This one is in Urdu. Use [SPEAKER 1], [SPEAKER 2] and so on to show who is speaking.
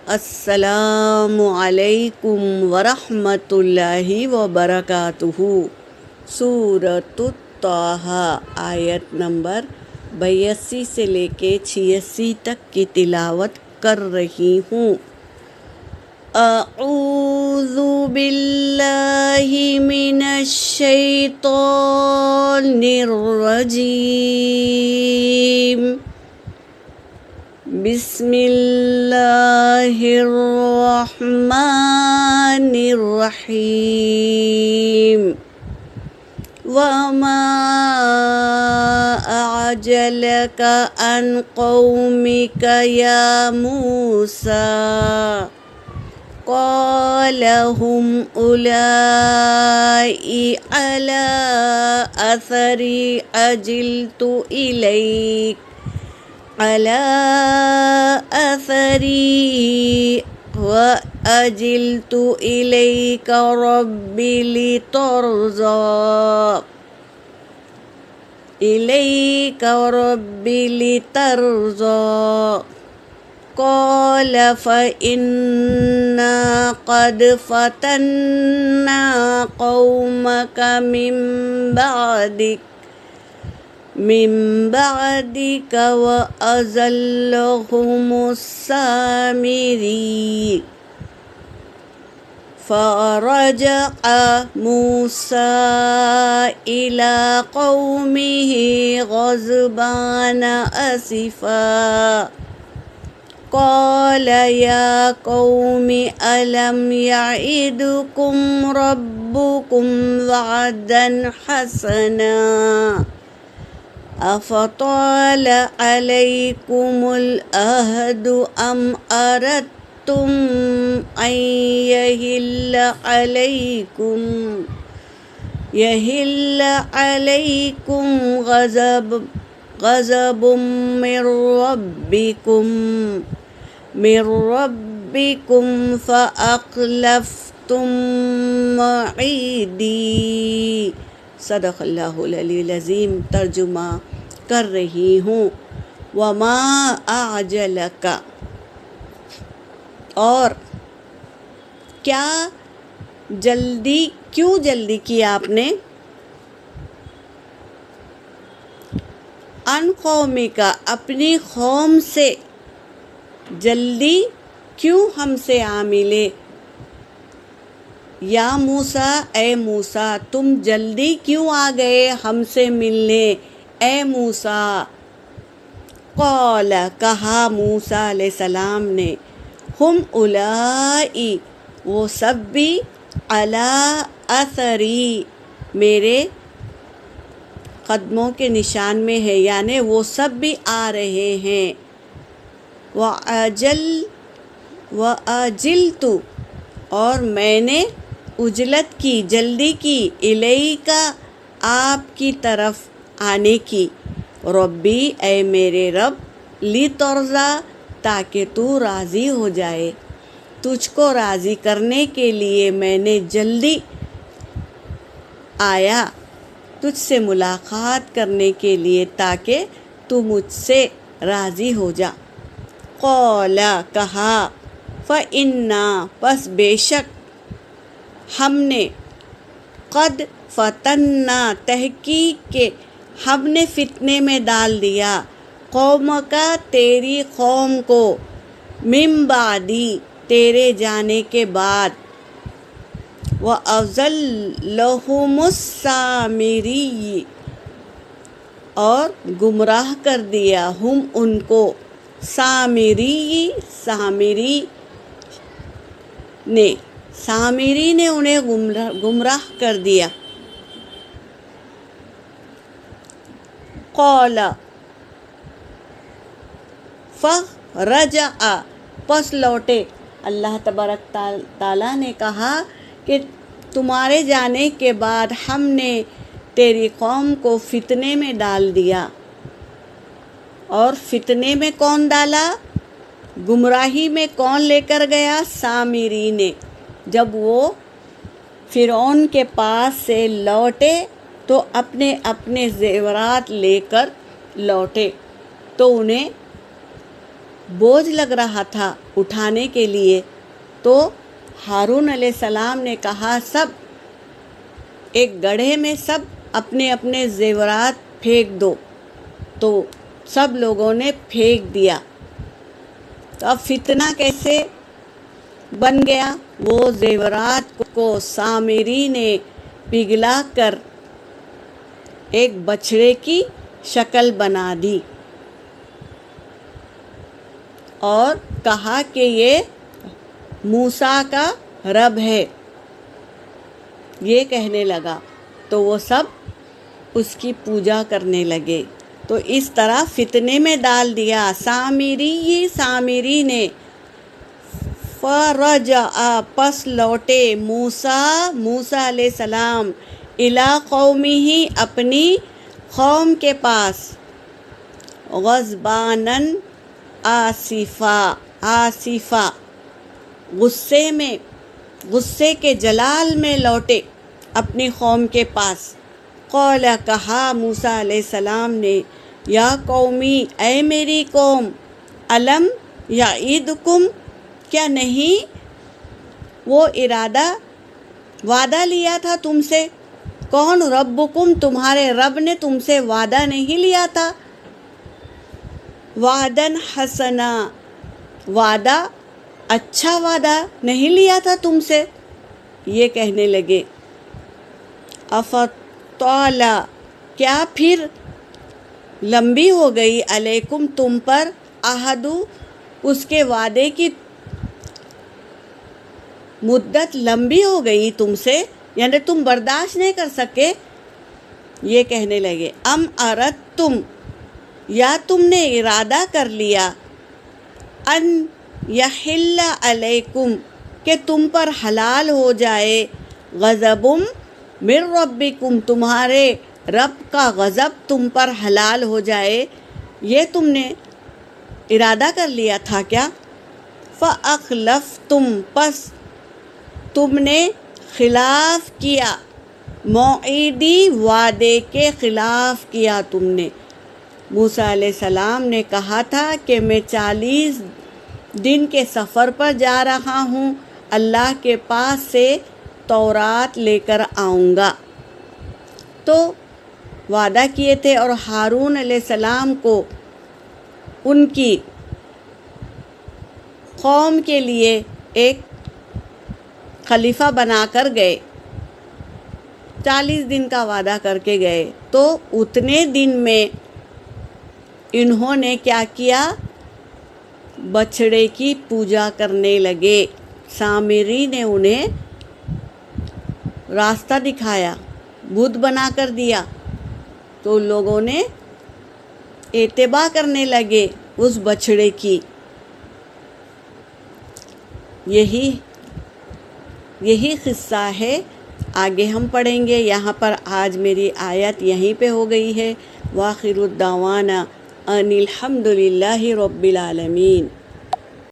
[SPEAKER 1] السلام علیکم ورحمۃ اللہ وبرکاتہ۔ سورۃ طٰہٰ آیت نمبر 82 سے لے کے 86 تک کی تلاوت کر رہی ہوں۔ اعوذ باللہ من الشیطان الرجیم، بسم اللہ الرحمن الرحیم۔ وما أعجلك عن قومك يا موسى، قال هم أولئك على أثري عجلت إليك وأجلت إليك ربي لترضى قال فإنا قد فتنا قومك من بعدك وأضلهم السامري۔ فرجع موسى إلى قومه غضبان أسفا، قال يا قوم ألم يعدكم ربكم وعدا حسنا أفطال عليكم العهد أم أردتم أن يهل عليكم غضب من ربكم فأخلفتم موعدي۔ صدق اللہ العلی العظیم۔ ترجمہ کر رہی ہوں۔ وما أعجلك، اور کیا کیوں جلدی کی آپ نے، ان قومی کا اپنی قوم سے جلدی کیوں ہم سے آ ملے، یا موسیٰ اے موسیٰ تم جلدی کیوں آ گئے ہم سے ملنے اے موسیٰ۔ قال کہا موسیٰ علیہ السلام نے، ہم اولائی وہ سب بھی، علی اثری میرے قدموں کے نشان میں ہے، یعنی وہ سب بھی آ رہے ہیں۔ وَأَجِلْتُ اور میں نے عجلت کی، جلدی کی، الیکا آپ کی طرف آنے کی، ربی اے میرے رب، لترضی تاکہ تو راضی ہو جائے، تجھ کو راضی کرنے کے لیے میں نے جلدی آیا تجھ سے ملاقات کرنے کے لیے تاکہ تو مجھ سے راضی ہو جا۔ قال کہا، فإنا پس بے شک ہم نے، قد فتنا تحقیق کے ہم نے فتنے میں ڈال دیا، قوم کا تیری قوم کو، من بعدی تیرے جانے کے بعد، وَأَضَلَّهُمُ السَّامِرِيُّ اور گمراہ کر دیا ہم ان کو، سامری نے انہیں گمراہ کر دیا۔ قال فرجع پس لوٹے، اللہ تبارک تعالیٰ نے کہا کہ تمہارے جانے کے بعد ہم نے تیری قوم کو فتنے میں ڈال دیا، اور فتنے میں کون ڈالا، گمراہی میں کون لے کر گیا، سامری نے۔ جب وہ فرعون کے پاس سے لوٹے تو اپنے اپنے زیورات لے کر لوٹے، تو انہیں بوجھ لگ رہا تھا اٹھانے کے لیے، تو ہارون علیہ السلام نے کہا سب ایک گڑھے میں سب اپنے اپنے زیورات پھینک دو، تو سب لوگوں نے پھینک دیا۔ تو اب فتنہ کیسے بن گیا؟ وہ زیورات کو سامری نے پگھلا کر ایک بچھڑے کی شکل بنا دی اور کہا کہ یہ موسیٰ کا رب ہے، یہ کہنے لگا، تو وہ سب اس کی پوجا کرنے لگے۔ تو اس طرح فتنے میں ڈال دیا سامری نے۔ فرجع پس لوٹے موسیٰ علیہ السلام الی قومہ اپنی قوم کے پاس، غضباناً آسفا غصے کے جلال میں لوٹے اپنی قوم کے پاس۔ قال کہا موسیٰ علیہ السلام نے، یا قومی اے میری قوم، الم یعدکم کیا نہیں وہ وعدہ لیا تھا تم سے؟ کون؟ ربکم تمہارے رب نے تم سے وعدہ نہیں لیا تھا؟ وعدن حسنا وعدہ اچھا وعدہ نہیں لیا تھا تم سے؟ یہ کہنے لگے افطال کیا پھر لمبی ہو گئی علیکم تم پر عہدو اس کے وعدے کی مدت لمبی ہو گئی تم سے، یعنی تم برداشت نہیں کر سکے؟ یہ کہنے لگے ام اردتم یا تم نے ارادہ کر لیا ان یحل علیکم کہ تم پر حلال ہو جائے غضب من ربکم تمہارے رب کا غضب تم پر حلال ہو جائے، یہ تم نے ارادہ کر لیا تھا کیا؟ فَأَخْلَفْتُمْ پس تم نے خلاف کیا، موعدی وعدے کے خلاف کیا تم نے۔ موسیٰ علیہ السلام نے کہا تھا کہ میں 40 دن کے سفر پر جا رہا ہوں، اللہ کے پاس سے تورات لے کر آؤں گا، تو وعدہ کیے تھے، اور ہارون علیہ السلام کو ان کی قوم کے لیے ایک خلیفہ بنا کر گئے، 40 دن کا وعدہ کر کے گئے، تو اتنے دن میں انہوں نے کیا کیا؟ بچھڑے کی پوجا کرنے لگے۔ سامری نے انہیں راستہ دکھایا، بت بنا کر دیا، تو لوگوں نے اتباع کرنے لگے اس بچھڑے کی۔ یہی قصہ ہے، آگے ہم پڑھیں گے۔ یہاں پر آج میری آیت یہیں پہ ہو گئی ہے۔ وآخر الدعوانا ان الحمد للہ رب العالمین۔